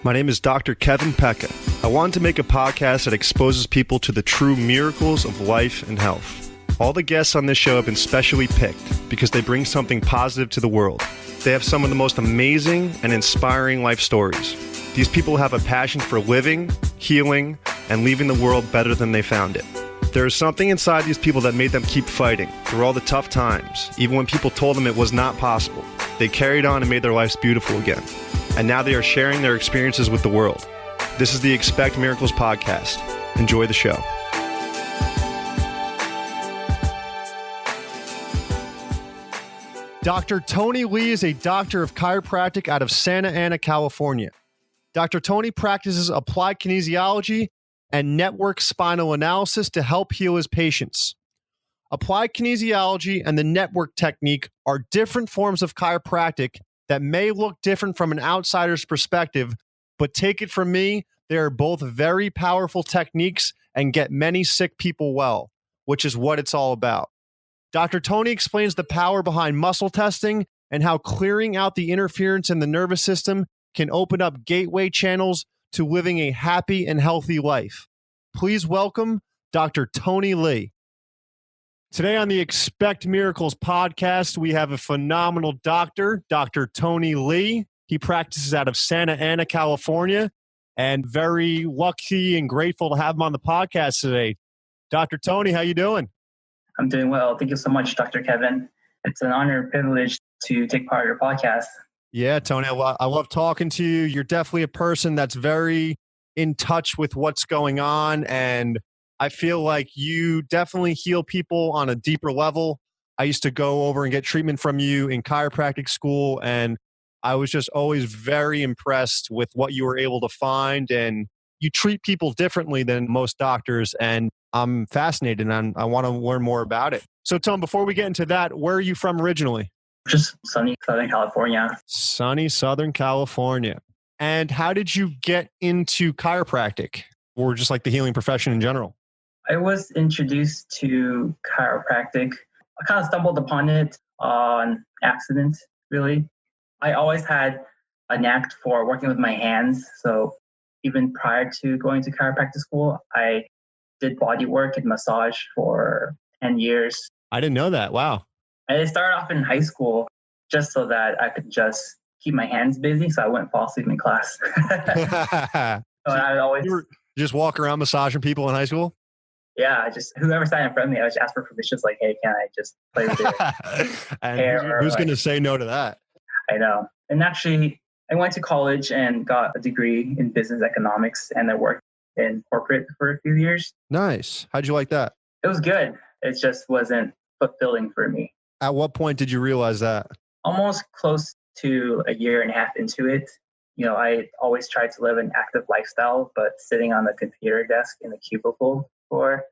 My name is Dr. Kevin Pecca. I wanted to make a podcast that exposes people to the true miracles of life and health. All the guests on this show have been specially picked because they bring something positive to the world. They have some of the most amazing and inspiring life stories. These people have a passion for living, healing, and leaving the world better than they found it. There is something inside these people that made them keep fighting through all the tough times, even when people told them it was not possible. They carried on and made their lives beautiful again. And now they are sharing their experiences with the world. This is the Expect Miracles podcast. Enjoy the show. Dr. Tony Lee is a doctor of chiropractic out of Santa Ana, California. Dr. Tony practices applied kinesiology and network spinal analysis to help heal his patients. Applied kinesiology and the network technique are different forms of chiropractic that may look different from an outsider's perspective, but take it from me, they are both very powerful techniques and get many sick people well, which is what it's all about. Dr. Tony explains the power behind muscle testing and how clearing out the interference in the nervous system can open up gateway channels to living a happy and healthy life. Please welcome Dr. Tony Lee. Today on the Expect Miracles podcast, we have a phenomenal doctor, Dr. Tony Lee. He practices out of Santa Ana, California, and very lucky and grateful to have him on the podcast today. Dr. Tony, how you doing? I'm doing well. Thank you so much, Dr. Kevin. It's an honor and privilege to take part in your podcast. Yeah, Tony, I love talking to you. You're definitely a person that's very in touch with what's going on, and I feel like you definitely heal people on a deeper level. I used to go over and get treatment from you in chiropractic school, and I was just always very impressed with what you were able to find, and you treat people differently than most doctors, and I'm fascinated, and I want to learn more about it. So, Tom, before we get into that, where are you from originally? Just sunny Southern California. Sunny Southern California. And how did you get into chiropractic, or just like the healing profession in general? I was introduced to chiropractic. I kind of stumbled upon it on accident, really. I always had a knack for working with my hands. So even prior to going to chiropractic school, I did body work and massage for 10 years. I didn't know that. Wow. And it started off in high school just so that I could just keep my hands busy so I wouldn't fall asleep in class. So I would always just walk around massaging people in high school? Yeah, just whoever sat in front of me, I would just ask for permission, like, hey, can I just play with it? And who's going to say no to that? I know. And actually, I went to college and got a degree in business economics, and I worked in corporate for a few years. Nice. How'd you like that? It was good. It just wasn't fulfilling for me. At what point did you realize that? Almost close to a year and a half into it. You know, I always tried to live an active lifestyle, but sitting on a computer desk in a cubicle for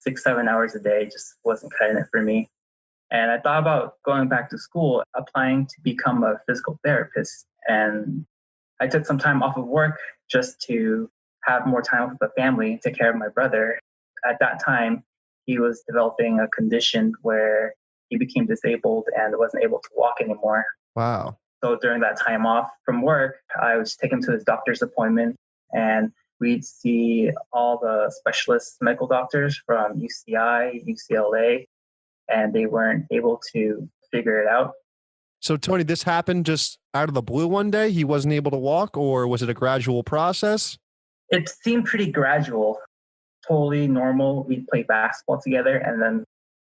6-7 hours a day just wasn't cutting it for me. And I thought about going back to school, applying to become a physical therapist. And I took some time off of work just to have more time with the family, take care of my brother. At that time, he was developing a condition where he became disabled and wasn't able to walk anymore. Wow. So during that time off from work, I would just take him to his doctor's appointment, and we'd see all the specialist medical doctors from UCI, UCLA, and they weren't able to figure it out. So, Tony, this happened just out of the blue one day? He wasn't able to walk, or was it a gradual process? It seemed pretty gradual, totally normal. We'd play basketball together, and then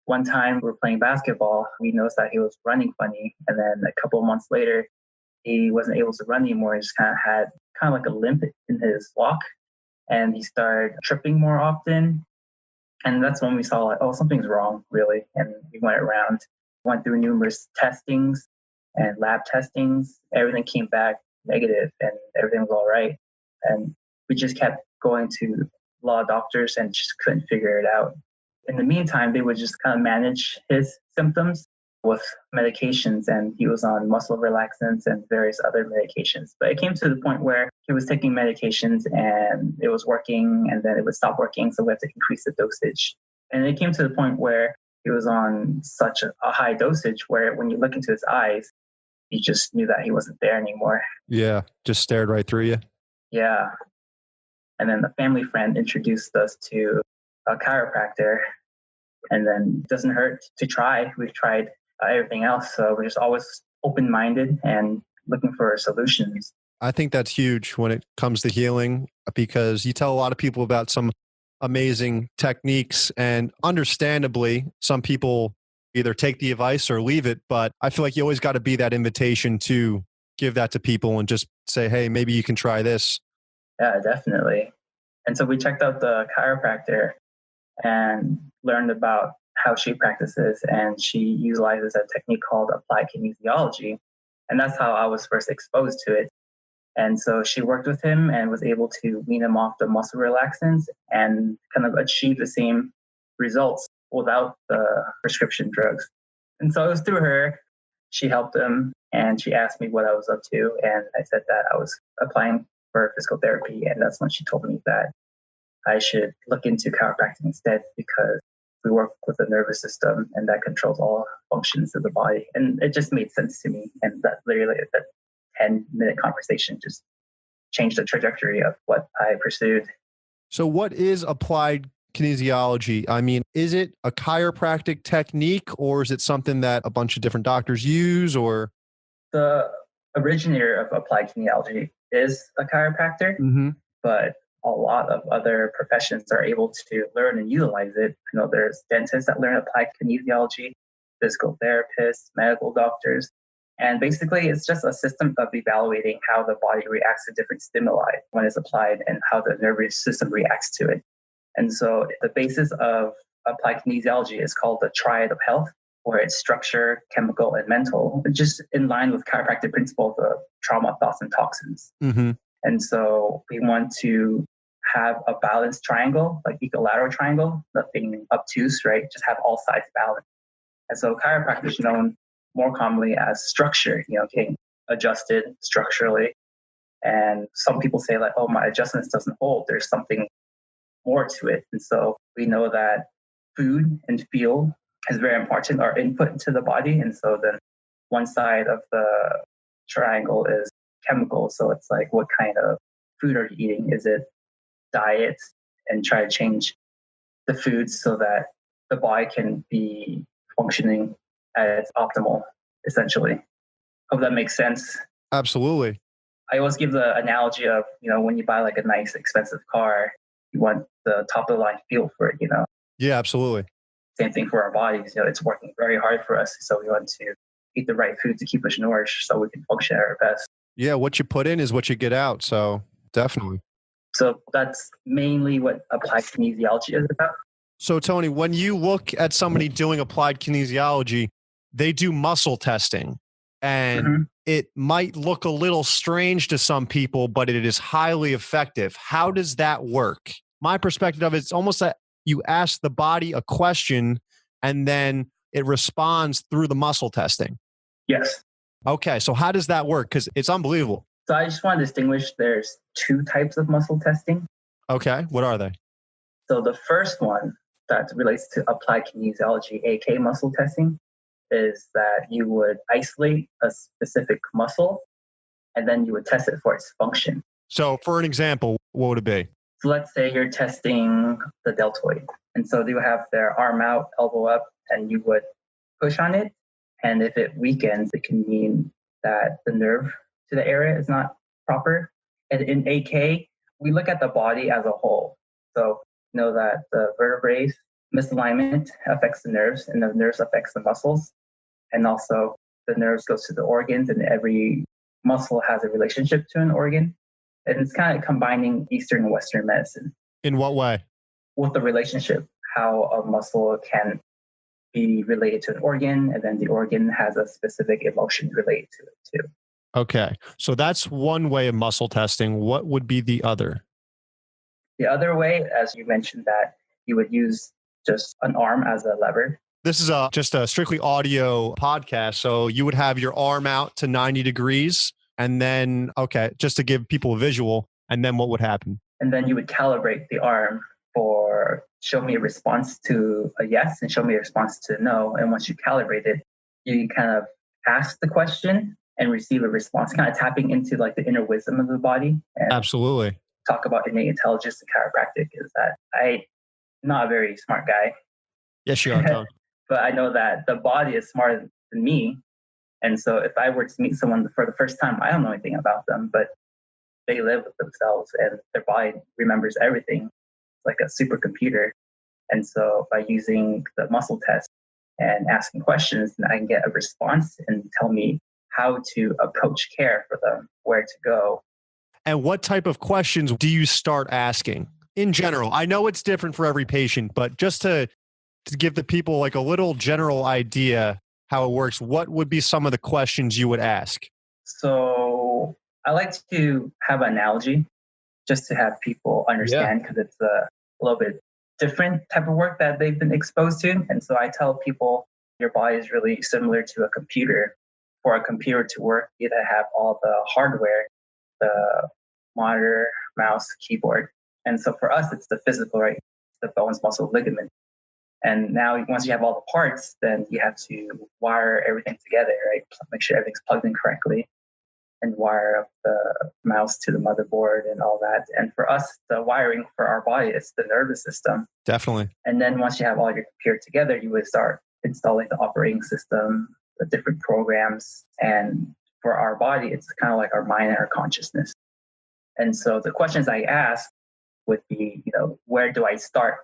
one time we were playing basketball, we noticed that he was running funny, and then a couple of months later, he wasn't able to run anymore. He just kind of like a limp in his walk, and he started tripping more often. And that's when we saw, like, oh, something's wrong, really. And we went through numerous testings and lab testings. Everything came back negative, and everything was all right. And we just kept going to a lot of doctors and just couldn't figure it out. In the meantime, they would just kind of manage his symptoms with medications, and he was on muscle relaxants and various other medications. But it came to the point where he was taking medications and it was working, and then it would stop working, so we had to increase the dosage. And it came to the point where he was on such a high dosage where when you look into his eyes, you just knew that he wasn't there anymore. Yeah, just stared right through you. Yeah. And then a family friend introduced us to a chiropractor. And then it doesn't hurt to try. We've tried everything else. So we're just always open minded and looking for solutions. I think that's huge when it comes to healing because you tell a lot of people about some amazing techniques, and understandably, some people either take the advice or leave it. But I feel like you always got to be that invitation to give that to people and just say, hey, maybe you can try this. Yeah, definitely. And so we checked out the chiropractor and learned about how she practices. And she utilizes a technique called applied kinesiology. And that's how I was first exposed to it. And so she worked with him and was able to wean him off the muscle relaxants and kind of achieve the same results without the prescription drugs. And so it was through her. She helped him and she asked me what I was up to. And I said that I was applying for physical therapy. And that's when she told me that I should look into chiropractic instead because we work with the nervous system and that controls all functions of the body. And it just made sense to me. And that literally, that 10-minute conversation just changed the trajectory of what I pursued. So, what is applied kinesiology? I mean, is it a chiropractic technique or is it something that a bunch of different doctors use? Or The originator of applied kinesiology is a chiropractor, but a lot of other professions are able to learn and utilize it. You know, there's dentists that learn applied kinesiology, physical therapists, medical doctors. And basically, it's just a system of evaluating how the body reacts to different stimuli when it's applied and how the nervous system reacts to it. And so the basis of applied kinesiology is called the triad of health, where it's structure, chemical, and mental, just in line with chiropractic principles of trauma, thoughts, and toxins. And so we want to have a balanced triangle, like equilateral triangle, nothing obtuse, right? Just have all sides balanced. And so chiropractic is known more commonly as structure, getting adjusted structurally. And some people say like, oh, my adjustments doesn't hold. There's something more to it. And so we know that food and feel is very important, our input into the body. And so then one side of the triangle is chemical. So it's like, what kind of food are you eating? Is it diet? And try to change the foods so that the body can be functioning at its optimal, essentially. Hope that makes sense. absolutely. I always give the analogy of, when you buy like a nice expensive car, you want the top of the line feel for it, Yeah, absolutely. Same thing for our bodies. It's working very hard for us. So we want to eat the right food to keep us nourished so we can function at our best. Yeah, what you put in is what you get out. So definitely. So that's mainly what applied kinesiology is about. So, Tony, when you look at somebody doing applied kinesiology, they do muscle testing. And it might look a little strange to some people, but it is highly effective. How does that work? My perspective of it, it's almost that you ask the body a question and then it responds through the muscle testing. Yes. Okay, so how does that work? Because it's unbelievable. So I just want to distinguish there's two types of muscle testing. Okay, what are they? So the first one that relates to applied kinesiology, AK muscle testing, is that you would isolate a specific muscle and then you would test it for its function. So for an example, what would it be? So let's say you're testing the deltoid. And so you have their arm out, elbow up, and you would push on it. And if it weakens, it can mean that the nerve to the area is not proper. And in AK, we look at the body as a whole. So know that the vertebrae misalignment affects the nerves and the nerves affects the muscles. And also the nerves goes to the organs and every muscle has a relationship to an organ. And it's kind of combining Eastern and Western medicine. In what way? With the relationship, how a muscle can be related to an organ, and then the organ has a specific emotion related to it too. Okay. So that's one way of muscle testing. What would be the other? The other way, as you mentioned, that you would use just an arm as a lever. This is just a strictly audio podcast. So you would have your arm out to 90 degrees and then, okay, just to give people a visual. And then what would happen? And then you would calibrate the arm for show me a response to a yes and show me a response to no. And once you calibrate it, you kind of ask the question and receive a response, kind of tapping into like the inner wisdom of the body. And Absolutely. talk about innate intelligence in chiropractic is that I'm not a very smart guy, Yes, you are, Tone. but I know that the body is smarter than me. And so if I were to meet someone for the first time, I don't know anything about them, but they live with themselves and their body remembers everything like a supercomputer. And so by using the muscle test and asking questions, I can get a response and tell me how to approach care for them, where to go. And what type of questions do you start asking in general? I know it's different for every patient, but just to give the people like a little general idea how it works, what would be some of the questions you would ask? So I like to have an analogy just to have people understand because it's a little bit different type of work that they've been exposed to. And so I tell people your body is really similar to a computer. For a computer to work, you have to have all the hardware, the monitor, mouse, keyboard. And so for us, it's the physical, right? The bones, muscle, ligament. And now once you have all the parts, then you have to wire everything together, right? Make sure everything's plugged in correctly and wire up the mouse to the motherboard and all that. And for us, the wiring for our body is the nervous system. Definitely. And then once you have all your computer together, you would start installing the operating system, the different programs. And for our body, it's kind of like our mind and our consciousness. And so the questions I ask would be, where do I start?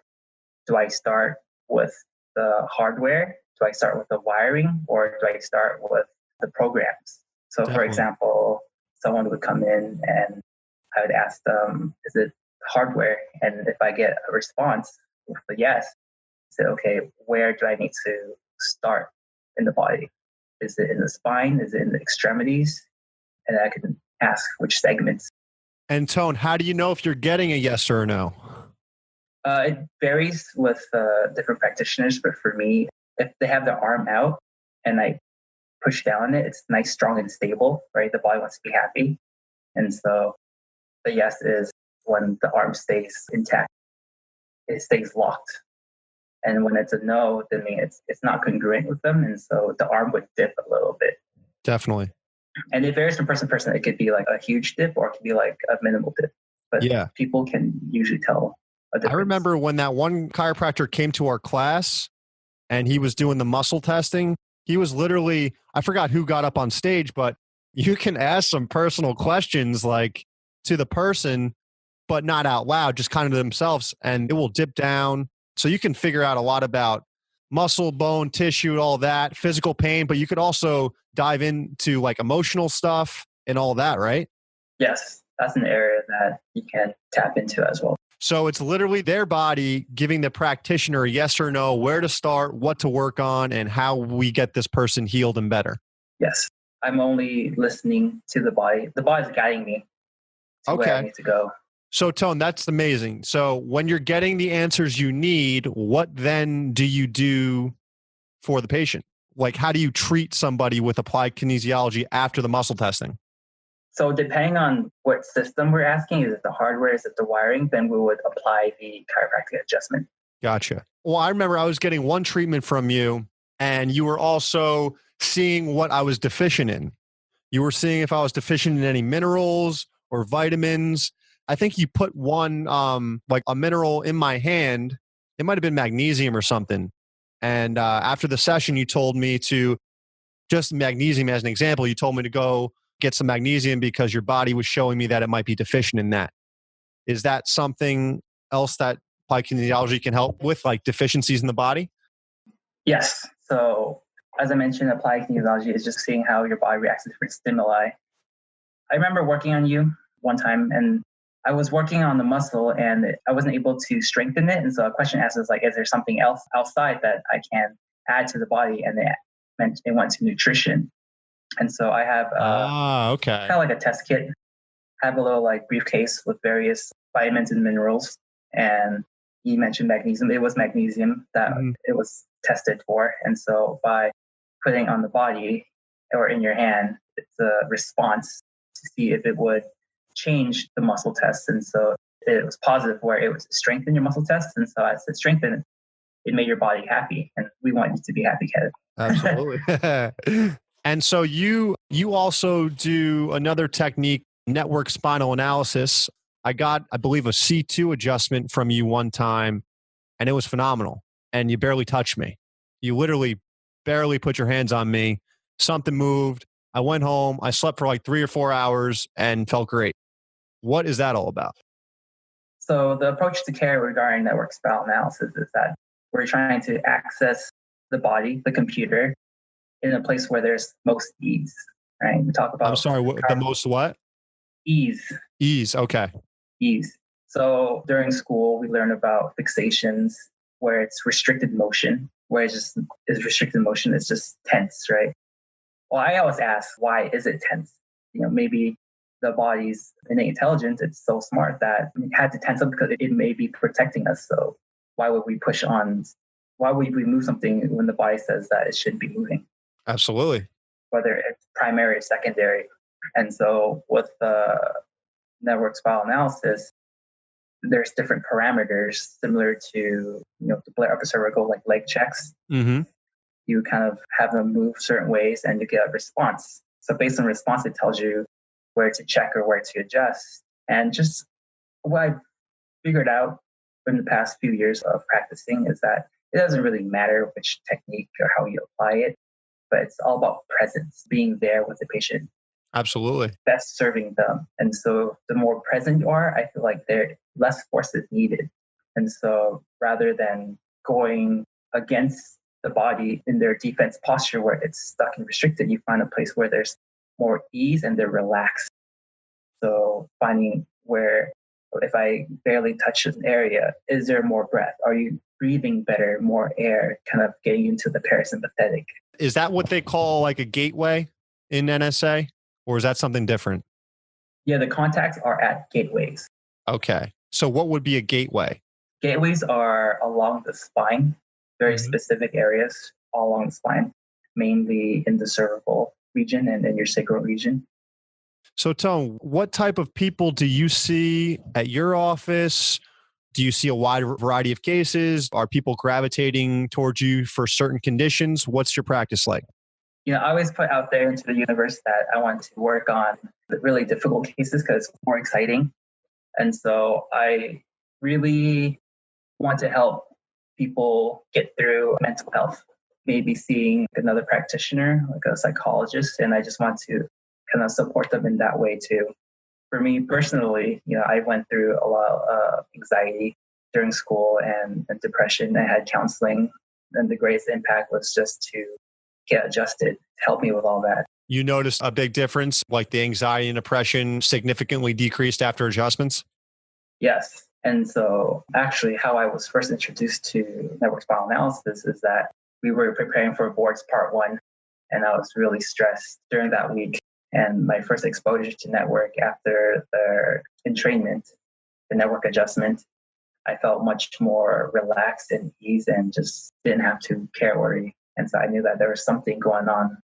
Do I start with the hardware? Do I start with the wiring? Or do I start with the programs? So for example, someone would come in and I would ask them, is it hardware? And if I get a response with a yes, I say, okay, where do I need to start in the body? Is it in the spine? Is it in the extremities? And I can ask which segments. And Tone, how do you know if you're getting a yes or a no? It varies with different practitioners, but for me, if they have their arm out and I push down on it, it's nice, strong, and stable, right? The body wants to be happy. And so the yes is when the arm stays intact, it stays locked. And when it's a no, then it's not congruent with them. And so the arm would dip a little bit. Definitely. And it varies from person to person. It could be like a huge dip or it could be like a minimal dip. But people can usually tell a difference. I remember when that one chiropractor came to our class and he was doing the muscle testing. He was literally, I forgot who got up on stage, but you can ask some personal questions like to the person, but not out loud, just kind of to themselves, and it will dip down. So you can figure out a lot about muscle, bone, tissue, all that, physical pain, but you could also dive into like emotional stuff and all that, right? Yes, that's an area that you can tap into as well. So it's literally their body giving the practitioner a yes or no, where to start, what to work on, and how we get this person healed and better. Yes. I'm only listening to the body. The body's guiding me to where I need to go. So Tone, that's amazing. So when you're getting the answers you need, what then do you do for the patient? Like, how do you treat somebody with applied kinesiology after the muscle testing? So depending on what system we're asking, is it the hardware, is it the wiring, then we would apply the chiropractic adjustment. Gotcha. Well, I remember I was getting one treatment from you and you were also seeing what I was deficient in. You were seeing if I was deficient in any minerals or vitamins. I think you put one, like a mineral in my hand. It might've been magnesium or something. And after the session, you told me to, just magnesium as an example, you told me to go get some magnesium because your body was showing me that it might be deficient in that. Is that something else that applied kinesiology can help with, like deficiencies in the body? Yes. So as I mentioned, applied kinesiology is just seeing how your body reacts to different stimuli. I remember working on you one time and I was working on the muscle and I wasn't able to strengthen it. And so a question asked was like, is there something else outside that I can add to the body? And it went to nutrition. And so I have kind of like a test kit. I have a little like briefcase with various vitamins and minerals. And you mentioned magnesium. It was magnesium that it was tested for. And so by putting on the body or in your hand, it's a response to see if it would change the muscle test. And so it was positive where it was strengthen your muscle test. And so as it strengthened, it made your body happy. And we want you to be happy, Kevin. Absolutely. And so you also do another technique, network spinal analysis. I got, I believe, a C2 adjustment from you one time, and it was phenomenal. And you barely touched me. You literally barely put your hands on me. Something moved. I went home. I slept for like 3 or 4 hours and felt great. What is that all about? So the approach to care regarding network spinal analysis is that we're trying to access the body, the computer, in a place where there's most ease, right? We talk I'm about sorry, the most what? ease, Ease. Okay. ease. So during school, we learn about fixations where it's restricted motion, where it's just is restricted motion, it's just tense, right? Well, I always ask, why is it tense? Maybe the body's innate intelligence, it's so smart that it had to tense up because it may be protecting us. So why would we push on? Why would we move something when the body says that it shouldn't be moving? Absolutely. Whether it's primary or secondary. And so with the network spinal analysis, there's different parameters similar to the Blair upper cervical, like leg checks. Mm-hmm. You kind of have them move certain ways and you get a response. So based on response, it tells you where to check or where to adjust. And just what I've figured out in the past few years of practicing is that it doesn't really matter which technique or how you apply it, but it's all about presence, being there with the patient, Absolutely. best serving them. And so the more present you are, I feel like there less force is needed. And so rather than going against the body in their defense posture where it's stuck and restricted, you find a place where there's more ease and they're relaxed. So finding where if I barely touch an area, is there more breath? Are you breathing better, more air, kind of getting into the parasympathetic? Is that what they call like a gateway in NSA, or is that something different? Yeah, the contacts are at gateways. Okay. So what would be a gateway? Gateways are along the spine, very Mhm. specific areas all along the spine, mainly in the cervical region and in your sacral region. So, Tone, what type of people do you see at your office? Do you see a wide variety of cases? Are people gravitating towards you for certain conditions? What's your practice like? I always put out there into the universe that I want to work on the really difficult cases because it's more exciting. And so I really want to help people get through mental health, maybe seeing another practitioner, like a psychologist, and I just want to kind of support them in that way too. For me personally, I went through a lot of anxiety during school and depression. I had counseling, and the greatest impact was just to get adjusted, help me with all that. You noticed a big difference, like the anxiety and depression significantly decreased after adjustments? Yes. And so actually how I was first introduced to network spinal analysis is that we were preparing for boards part one, and I was really stressed during that week. And my first exposure to network after the entrainment, the network adjustment, I felt much more relaxed and ease and just didn't have to care worry. And so I knew that there was something going on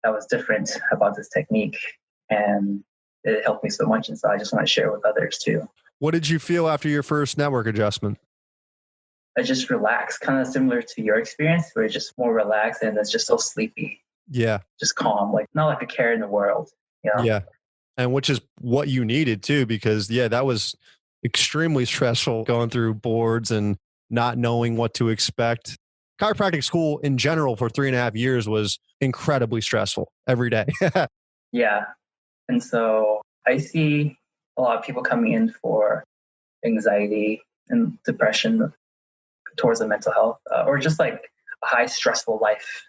that was different about this technique. And it helped me so much. And so I just want to share it with others too. What did you feel after your first network adjustment? I just relaxed, kind of similar to your experience, where it's just more relaxed and it's just so sleepy, Yeah. just calm, like not like a care in the world. Yeah. And which is what you needed too, because yeah, that was extremely stressful going through boards and not knowing what to expect. Chiropractic school in general for 3.5 years was incredibly stressful every day. Yeah. And so I see a lot of people coming in for anxiety and depression towards the mental health, or just like a high stressful life,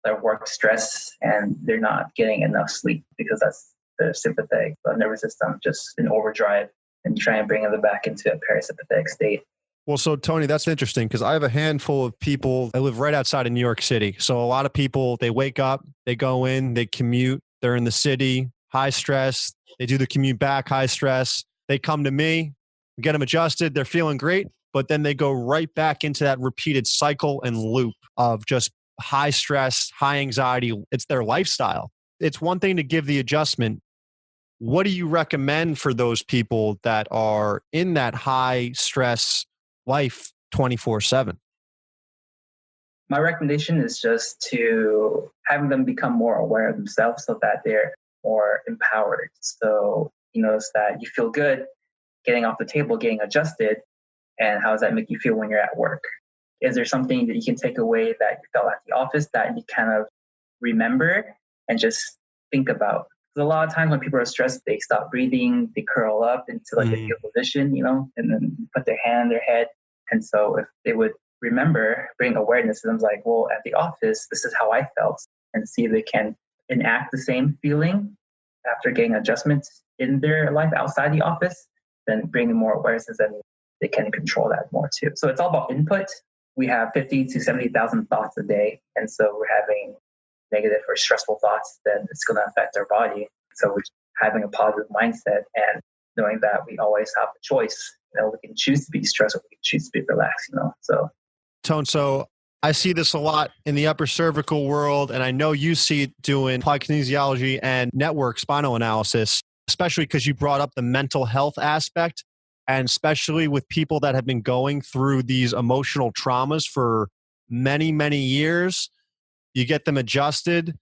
their work stress, and they're not getting enough sleep because that's the sympathetic nervous system just in overdrive and trying to bring them back into a parasympathetic state. Well, so Tony, that's interesting because I have a handful of people. I live right outside of New York City. So a lot of people, they wake up, they go in, they commute, they're in the city, high stress. They do the commute back, high stress. They come to me, get them adjusted. They're feeling great, but then they go right back into that repeated cycle and loop of just high stress, high anxiety. It's their lifestyle. It's one thing to give the adjustment. What do you recommend for those people that are in that high stress life 24/7? My recommendation is just to having them become more aware of themselves so that they're more empowered. So you notice that you feel good getting off the table, getting adjusted, and how does that make you feel when you're at work? Is there something that you can take away that you felt at the office that you kind of remember and just think about? Because a lot of times when people are stressed, they stop breathing, they curl up into like a fetal position, and then put their hand on their head. And so if they would remember, bring awareness to them, like, well, at the office, this is how I felt, and see if they can enact the same feeling after getting adjustments in their life outside the office, then bringing more awareness, and they can control that more too. So it's all about input. We have 50 to 70,000 thoughts a day. And so we're having negative or stressful thoughts, then it's going to affect our body. So we're having a positive mindset and knowing that we always have a choice. We can choose to be stressed or we can choose to be relaxed, So, Tone, so I see this a lot in the upper cervical world, and I know you see it doing applied kinesiology and network spinal analysis, especially because you brought up the mental health aspect, and especially with people that have been going through these emotional traumas for many, many years. You get them adjusted,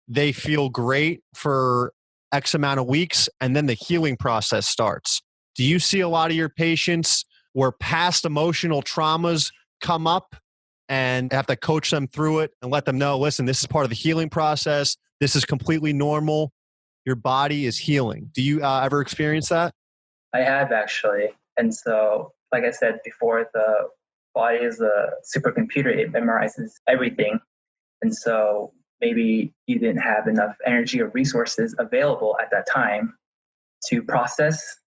they feel great for X amount of weeks, and then the healing process starts. Do you see a lot of your patients where past emotional traumas come up and have to coach them through it and let them know, listen, this is part of the healing process. This is completely normal. Your body is healing. Do you ever experience that? I have actually. And so, like I said before, the body is a supercomputer. It memorizes everything. And so maybe you didn't have enough energy or resources available at that time to process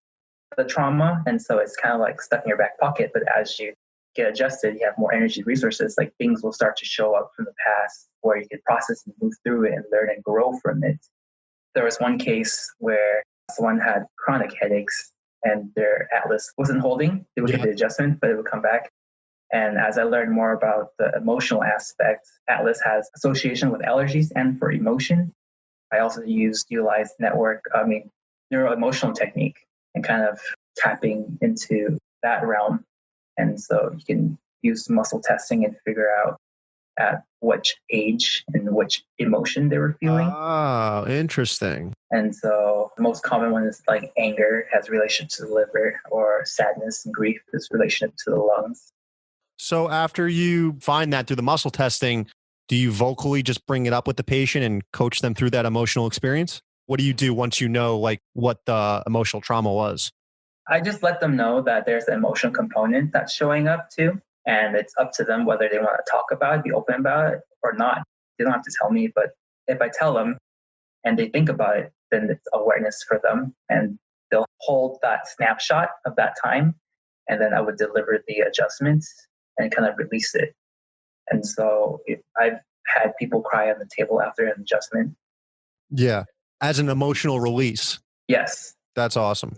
the trauma. And so it's kind of like stuck in your back pocket. But as you get adjusted, you have more energy, resources, like things will start to show up from the past where you can process and move through it and learn and grow from it. There was one case where someone had chronic headaches and their atlas wasn't holding. They would get the adjustment, but it would come back. And as I learned more about the emotional aspect, atlas has association with allergies and for emotion. I also utilize neuro-emotional technique and kind of tapping into that realm. And so you can use muscle testing and figure out at which age and which emotion they were feeling. Oh, interesting. And so the most common one is like anger has relation to the liver, or sadness and grief is relation to the lungs. So after you find that through the muscle testing, do you vocally just bring it up with the patient and coach them through that emotional experience? What do you do once you know like what the emotional trauma was? I just let them know that there's an emotional component that's showing up too. And it's up to them whether they want to talk about it, be open about it or not. They don't have to tell me, but if I tell them and they think about it, then it's awareness for them. And they'll hold that snapshot of that time. And then I would deliver the adjustments and kind of release it. And so I've had people cry on the table after an adjustment. Yeah. As an emotional release. Yes. That's awesome.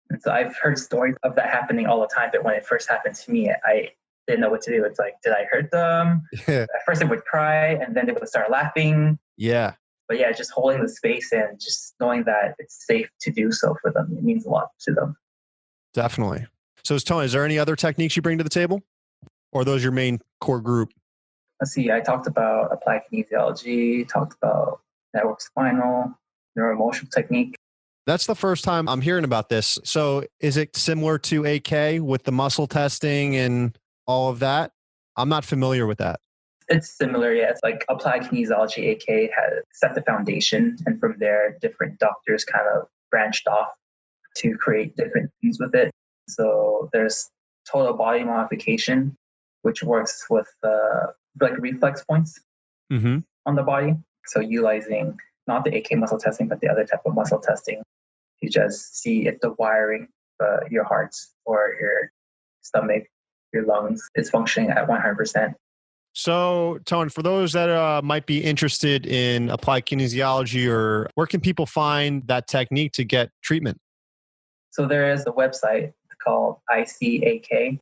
And so I've heard stories of that happening all the time. But when it first happened to me, I didn't know what to do. It's like, did I hurt them? Yeah. At first they would cry and then they would start laughing. Yeah. But yeah, just holding the space and just knowing that it's safe to do so for them. It means a lot to them. Definitely. So Tony, is there any other techniques you bring to the table? Or are those your main core group? Let's see, I talked about applied kinesiology, talked about network spinal, neuroemotional technique. That's the first time I'm hearing about this. So is it similar to AK with the muscle testing and all of that? I'm not familiar with that. It's similar, yeah. It's like applied kinesiology, AK, has set the foundation. And from there, different doctors kind of branched off to create different things with it. So there's total body modification, which works with like reflex points on the body. So utilizing not the AK muscle testing, but the other type of muscle testing. You just see if the wiring, your heart or your stomach, your lungs is functioning at 100%. So, Tone, for those that might be interested in applied kinesiology, or where can people find that technique to get treatment? So there is a website called ICAK,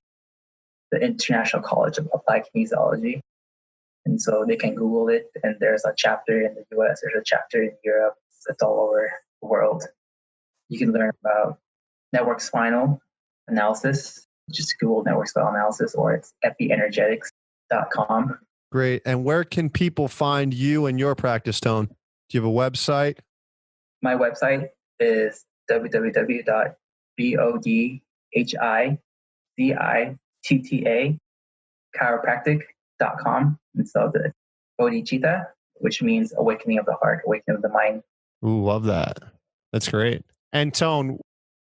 the International College of Applied Kinesiology. And so they can Google it, and there's a chapter in the US, there's a chapter in Europe, it's all over the world. You can learn about network spinal analysis. Just Google network spinal analysis, or it's epienergetics.com. Great. And where can people find you and your practice, Tone? Do you have a website? My website is www.bodhichitta chiropractic.com. And so the bodhicitta, which means awakening of the heart, awakening of the mind. Ooh, love that. That's great. And Tone,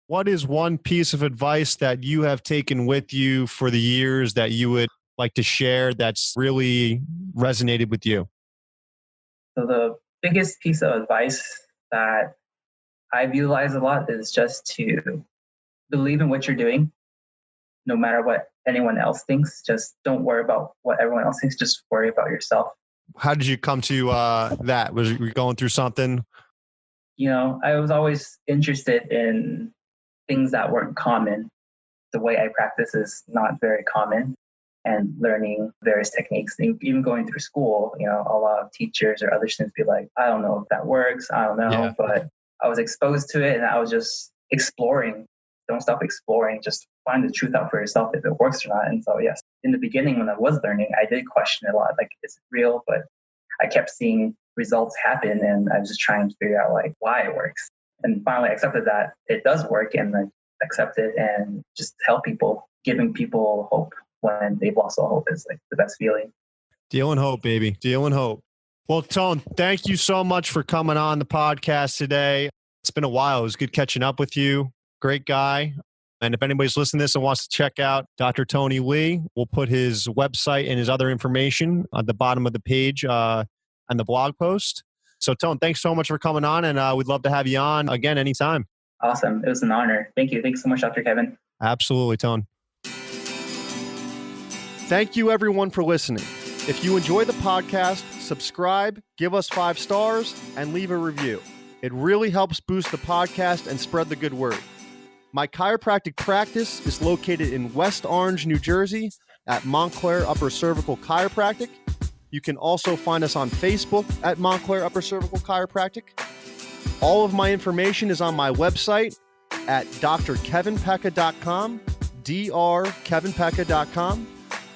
what is one piece of advice that you have taken with you for the years that you would like to share that's really resonated with you? So the biggest piece of advice that I've utilized a lot is just to believe in what you're doing, no matter what anyone else thinks. Just don't worry about what everyone else thinks. Just worry about yourself. How did you come to that? Was you going through something? I was always interested in things that weren't common. The way I practice is not very common, and learning various techniques, even going through school, a lot of teachers or other students be like, I don't know if that works. I don't know. Yeah. But I was exposed to it and I was just exploring. Don't stop exploring. Just find the truth out for yourself if it works or not. And so, yes, in the beginning when I was learning, I did question a lot, like, is it real? But I kept seeing results happen and I was just trying to figure out like why it works. And finally I accepted that it does work and I accept it and just help people, giving people hope when they've lost all hope is like the best feeling. Deal in hope, baby. Deal in hope. Well, Tone, thank you so much for coming on the podcast today. It's been a while. It was good catching up with you. Great guy. And if anybody's listening to this and wants to check out Dr. Tony Lee, we'll put his website and his other information at the bottom of the page and the blog post. So, Tone, thanks so much for coming on, and we'd love to have you on again anytime. Awesome. It was an honor. Thank you. Thanks so much, Dr. Kevin. Absolutely, Tone. Thank you, everyone, for listening. If you enjoy the podcast, subscribe, give us 5 stars, and leave a review. It really helps boost the podcast and spread the good word. My chiropractic practice is located in West Orange, New Jersey at Montclair Upper Cervical Chiropractic. You can also find us on Facebook at Montclair Upper Cervical Chiropractic. All of my information is on my website at drkevinpecca.com, drkevinpecca.com.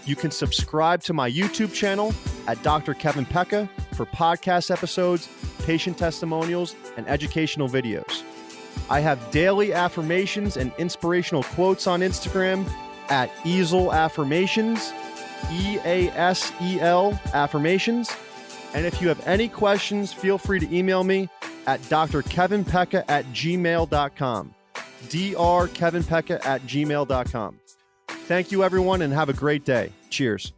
You can subscribe to my YouTube channel at Dr. Kevin Pecca for podcast episodes, patient testimonials, and educational videos. I have daily affirmations and inspirational quotes on Instagram at Easel Affirmations, EASEL Affirmations. And if you have any questions, feel free to email me at drkevinpecca@gmail.com, drkevinpecca@gmail.com. Thank you, everyone, and have a great day. Cheers.